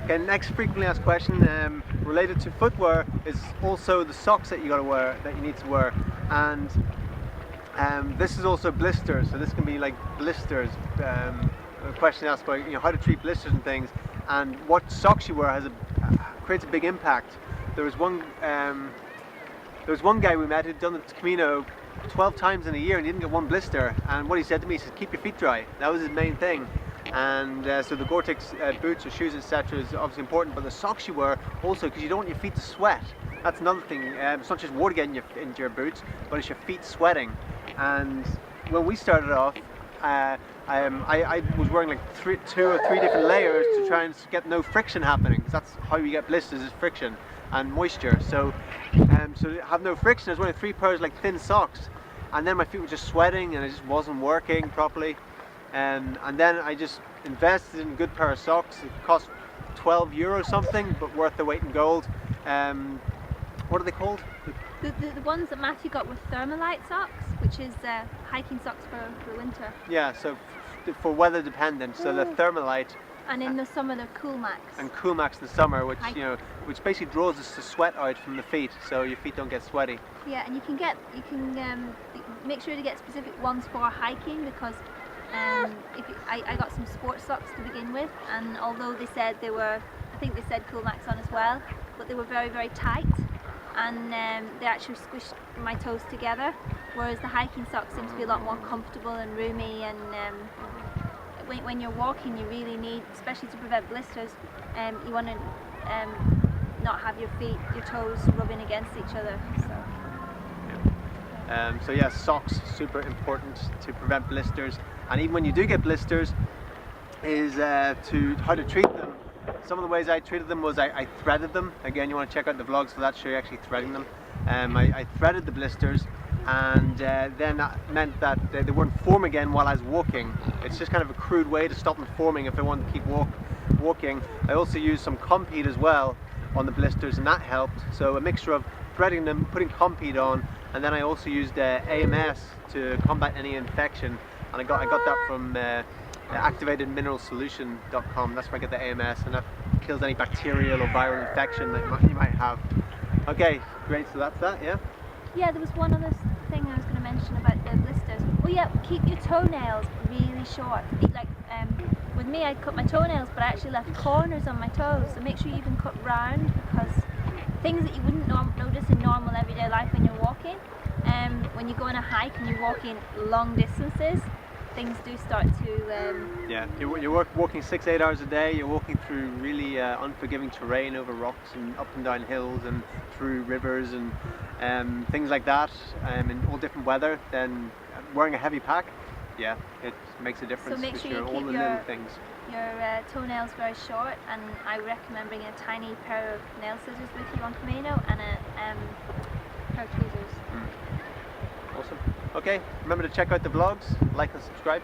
Okay, next frequently asked question related to footwear is also the socks that you got to wear, that you need to wear, and this is also blisters. So this can be like blisters. A question asked about how to treat blisters and things, and what socks you wear creates a big impact. There was one guy we met who'd done the Camino 12 times in a year and he didn't get one blister. And what he said to me, he said, keep your feet dry. That was his main thing. And so the Gore-Tex boots or shoes, etc., is obviously important, but the socks you wear also, because you don't want your feet to sweat. That's another thing. It's not just water getting into your boots, but it's your feet sweating. And when we started off, I was wearing like 2 or 3 different layers to try and get no friction happening, because that's how you get blisters, is friction and moisture. So to have no friction, I was wearing 3 pairs like thin socks, and then my feet were just sweating and it just wasn't working properly. And then I just invested in a good pair of socks. It cost €12 something, but worth the weight in gold. What are they called? The ones that Matthew got were Thermalite socks, which is hiking socks for winter. Yeah, so for weather dependent, so the Thermalite. And in the summer the Cool Max. And Cool Max in the summer, which which basically draws the sweat out from the feet, so your feet don't get sweaty. Yeah, and you can make sure to get specific ones for hiking, because I got some sports socks to begin with, and although they said I think they said Cool Max on as well, but they were very, very tight, and they actually squished my toes together, whereas the hiking socks seem to be a lot more comfortable and roomy, and when you're walking you really need, especially to prevent blisters, you want to not have your toes rubbing against each other. So yeah, socks, super important to prevent blisters, and even when you do get blisters, is how to treat them. Some of the ways I treated them was I threaded them. Again, you want to check out the vlogs for that, show you actually threading them. I threaded the blisters, and then that meant that they wouldn't form again while I was walking. It's just kind of a crude way to stop them forming if I wanted to keep walking. I also used some Compeed as well on the blisters, and that helped. So a mixture of threading them, putting Compeed on, and then I also used AMS to combat any infection, and I got that from activatedmineralsolution.com. That's where I get the AMS, and that kills any bacterial or viral infection that you might have. Okay, great, so that's that, yeah? Yeah, there was one other thing I was going to mention about the blisters. Oh yeah, keep your toenails really short. Like with me, I cut my toenails, but I actually left corners on my toes, so make sure you even cut round, because things that you wouldn't notice in normal everyday life when you're walking, when you go on a hike and you're walking long distances, things do start to... Yeah, you're walking 6-8 hours a day, you're walking through really unforgiving terrain, over rocks and up and down hills and through rivers and things like that, in all different weather. Then wearing a heavy pack, yeah, it makes a difference. So make sure you all keep the little things. Your toenails very short, and I recommend bringing a tiny pair of nail scissors with you on Camino, and a pair of tweezers. Awesome. Okay, remember to check out the vlogs, like and subscribe.